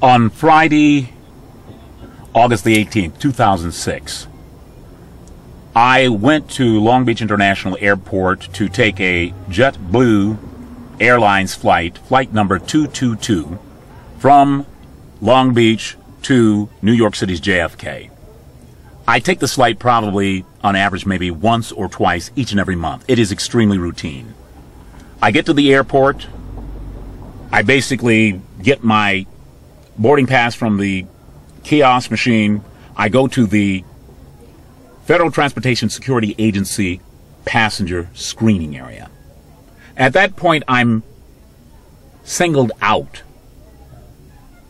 On Friday, August the 18th, 2006, I went to Long Beach International Airport to take a JetBlue Airlines flight number 222, from Long Beach to New York City's JFK. I take this flight probably, on average, maybe once or twice each and every month. It is extremely routine. I get to the airport. I basically get my boarding pass from the kiosk machine. I go to the Federal Transportation Security Agency passenger screening area. At that point, I'm singled out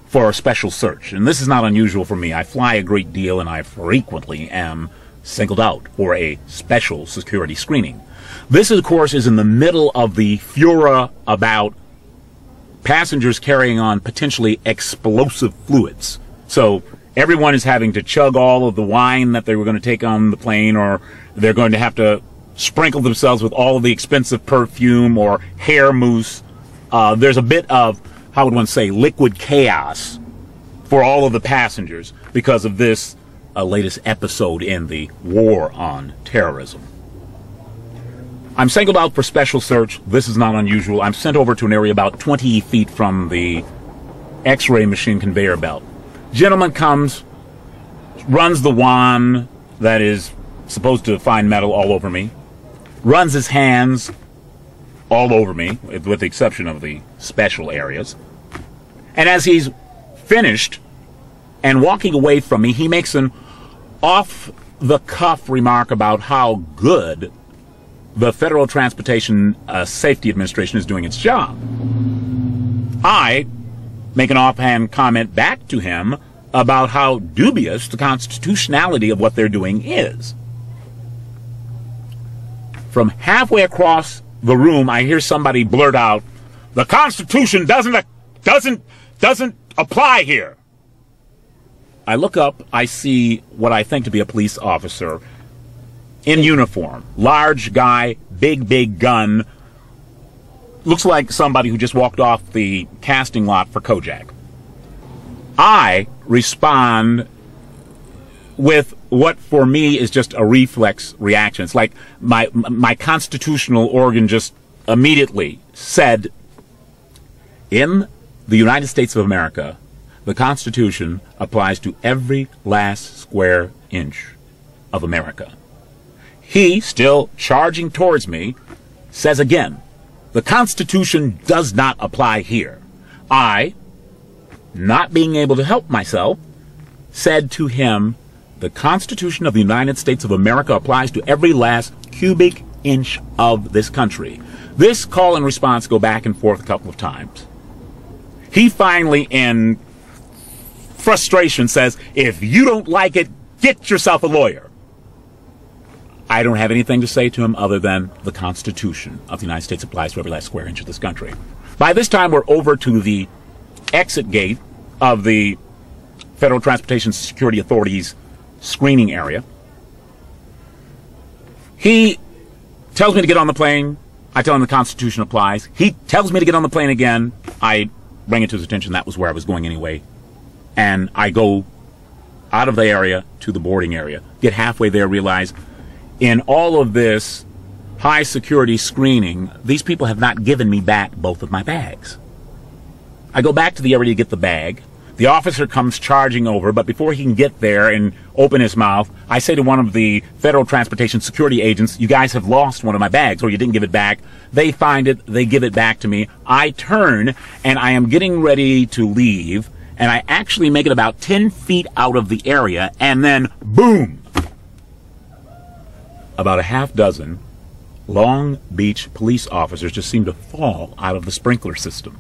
for a special search. And this is not unusual for me. I fly a great deal, and I frequently am singled out for a special security screening. This, of course, is in the middle of the furor about passengers carrying on potentially explosive fluids. So everyone is having to chug all of the wine that they were going to take on the plane, or they're going to have to sprinkle themselves with all of the expensive perfume or hair mousse. There's a bit of, how would one say, liquid chaos for all of the passengers because of this latest episode in the war on terrorism. I'm singled out for special search. This is not unusual. I'm sent over to an area about 20 feet from the X-ray machine conveyor belt. Gentleman comes, runs the wand that is supposed to find metal all over me, runs his hands all over me, with the exception of the special areas. And as he's finished and walking away from me, he makes an off-the-cuff remark about how good the Federal Transportation Safety Administration is doing its job. I make an offhand comment back to him about how dubious the constitutionality of what they're doing is. From halfway across the room, I hear somebody blurt out, "The Constitution doesn't apply here." I look up, I see what I think to be a police officer in uniform. Large guy, big gun. Looks like somebody who just walked off the casting lot for Kojak. I respond with what for me is just a reflex reaction. It's like my constitutional organ just immediately said, in the United States of America, the Constitution applies to every last square inch of America. He, still charging towards me, says again, "The Constitution does not apply here." I, not being able to help myself, said to him, "The Constitution of the United States of America applies to every last cubic inch of this country." This call and response go back and forth a couple of times. He finally, in frustration, says, "If you don't like it, get yourself a lawyer." I don't have anything to say to him other than the Constitution of the United States applies to every last square inch of this country. By this time, we're over to the exit gate of the Federal Transportation Security Authority's screening area. He tells me to get on the plane. I tell him the Constitution applies. He tells me to get on the plane again. I bring it to his attention that was where I was going anyway. And I go out of the area to the boarding area. Get halfway there, realize in all of this high security screening, these people have not given me back both of my bags. I go back to the area to get the bag. The officer comes charging over, but before he can get there and open his mouth, I say to one of the Federal Transportation Security agents, "You guys have lost one of my bags, or you didn't give it back." They find it, they give it back to me. I turn, and I am getting ready to leave, and I actually make it about 10 feet out of the area, and then, boom! About a half dozen Long Beach police officers just seem to fall out of the sprinkler system.